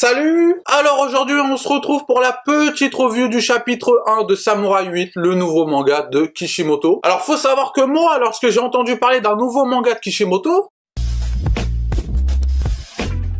Salut! Alors aujourd'hui on se retrouve pour la petite review du chapitre 1 de Samurai 8, le nouveau manga de Kishimoto. Alors faut savoir que moi, lorsque j'ai entendu parler d'un nouveau manga de Kishimoto,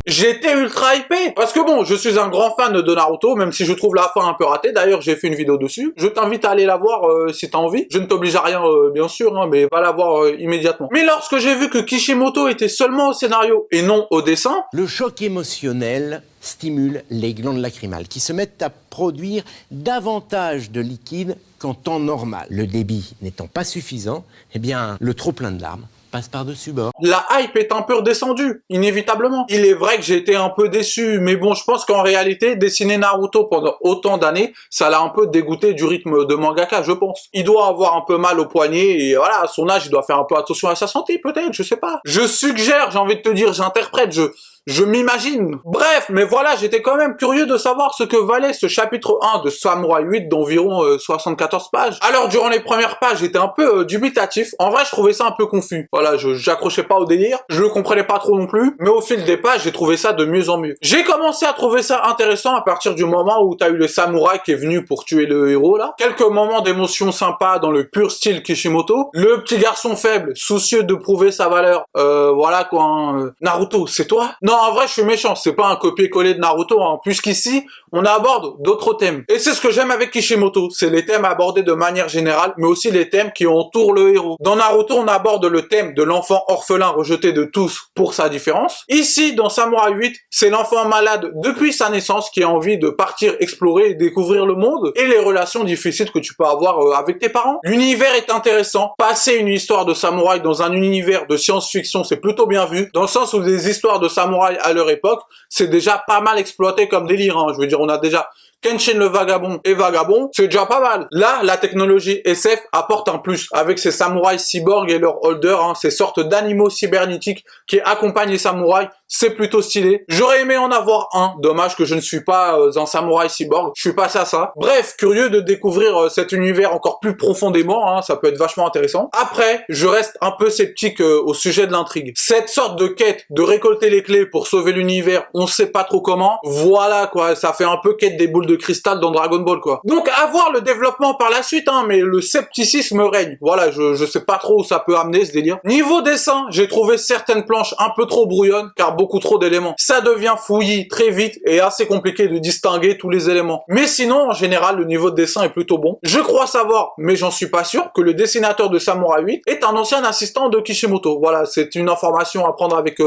j'étais ultra hypé, parce que bon, je suis un grand fan de Naruto, même si je trouve la fin un peu ratée. D'ailleurs, j'ai fait une vidéo dessus. Je t'invite à aller la voir si t'as envie. Je ne t'oblige à rien, bien sûr, hein, mais va la voir immédiatement. Mais lorsque j'ai vu que Kishimoto était seulement au scénario et non au dessin, le choc émotionnel stimule les glandes lacrymales qui se mettent à produire davantage de liquide qu'en temps normal. Le débit n'étant pas suffisant, eh bien, le trop plein de larmes passe par-dessus bord. la hype est un peu redescendue, inévitablement. Il est vrai que j'ai été un peu déçu, mais bon, je pense qu'en réalité, dessiner Naruto pendant autant d'années, ça l'a un peu dégoûté du rythme de mangaka, je pense. Il doit avoir un peu mal au poignet, et voilà, à son âge, il doit faire un peu attention à sa santé, peut-être, je sais pas. Je suggère, j'ai envie de te dire, j'interprète, je m'imagine. Bref, mais voilà, j'étais quand même curieux de savoir ce que valait ce chapitre 1 de Samurai 8 d'environ 74 pages. Alors, durant les premières pages, j'étais un peu dubitatif. En vrai, je trouvais ça un peu confus. Voilà, j'accrochais pas au délire. Je le comprenais pas trop non plus. Mais au fil des pages, j'ai trouvé ça de mieux en mieux. J'ai commencé à trouver ça intéressant à partir du moment où t'as eu le samouraï qui est venu pour tuer le héros, là. Quelques moments d'émotion sympa dans le pur style Kishimoto. Le petit garçon faible, soucieux de prouver sa valeur. Voilà quoi, hein. Naruto, c'est toi? Non, en vrai, je suis méchant, c'est pas un copier-coller de Naruto, hein, puisqu'ici, on aborde d'autres thèmes. Et c'est ce que j'aime avec Kishimoto, c'est les thèmes abordés de manière générale, mais aussi les thèmes qui entourent le héros. Dans Naruto, on aborde le thème de l'enfant orphelin rejeté de tous pour sa différence. Ici, dans Samurai 8, c'est l'enfant malade depuis sa naissance qui a envie de partir explorer et découvrir le monde, et les relations difficiles que tu peux avoir avec tes parents. L'univers est intéressant, passer une histoire de samouraï dans un univers de science-fiction, c'est plutôt bien vu, dans le sens où des histoires de samouraï à leur époque, c'est déjà pas mal exploité comme délire, hein. Je veux dire, on a déjà Kenshin le vagabond et Vagabond, c'est déjà pas mal. Là, la technologie SF apporte un plus, avec ces samouraïs cyborgs et leurs holders, hein, ces sortes d'animaux cybernétiques qui accompagnent les samouraïs, c'est plutôt stylé. J'aurais aimé en avoir un, dommage que je ne suis pas un samouraï cyborg, je suis passé à ça. Bref, curieux de découvrir cet univers encore plus profondément, hein, ça peut être vachement intéressant. Après, je reste un peu sceptique au sujet de l'intrigue. Cette sorte de quête de récolter les clés pour sauver l'univers, on sait pas trop comment, voilà quoi, ça fait un peu quête des boules de cristal dans Dragon Ball quoi. Donc à voir le développement par la suite, hein, mais le scepticisme règne. Voilà, je sais pas trop où ça peut amener ce délire. Niveau dessin, j'ai trouvé certaines planches un peu trop brouillonnes, car beaucoup trop d'éléments. Ça devient fouillis très vite et assez compliqué de distinguer tous les éléments. Mais sinon, en général, le niveau de dessin est plutôt bon. Je crois savoir, mais j'en suis pas sûr, que le dessinateur de Samurai 8 est un ancien assistant de Kishimoto. Voilà, c'est une information à prendre avec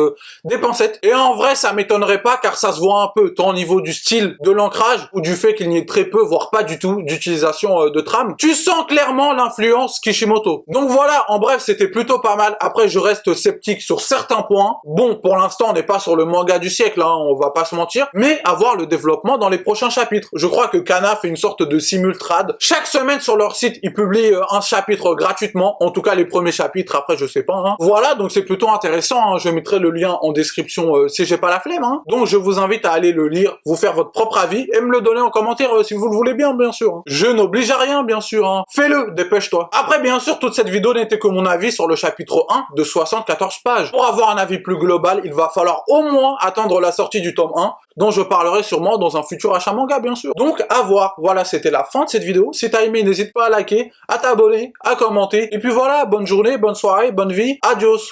des pincettes. Et en vrai, ça m'étonnerait pas, car ça se voit un peu, tant au niveau du style, de l'ancrage, ou du fait qu'il n'y ait très peu, voire pas du tout, d'utilisation de trame. Tu sens clairement l'influence Kishimoto. Donc voilà, en bref, c'était plutôt pas mal. Après, je reste sceptique sur certains points. Bon, pour l'instant, on n'est pas sur le manga du siècle, hein, on va pas se mentir, mais à voir le développement dans les prochains chapitres. Je crois que Kana fait une sorte de simultrade. Chaque semaine sur leur site, ils publient un chapitre gratuitement, en tout cas les premiers chapitres, après je sais pas. Hein. Voilà, donc c'est plutôt intéressant, hein. Je mettrai le lien en description si j'ai pas la flemme. Hein. Donc je vous invite à aller le lire, vous faire votre propre avis, et me le donner en commentaire si vous le voulez bien sûr. Hein. Je n'oblige à rien, bien sûr. Hein. Fais-le, dépêche-toi. Après, bien sûr, toute cette vidéo n'était que mon avis sur le chapitre 1 de 74 pages. Pour avoir un avis plus global, il va falloir au moins attendre la sortie du tome 1, dont je parlerai sûrement dans un futur achat manga, bien sûr. Donc, à voir. Voilà, c'était la fin de cette vidéo. Si t'as aimé, n'hésite pas à liker, à t'abonner, à commenter. Et puis voilà, bonne journée, bonne soirée, bonne vie. Adios.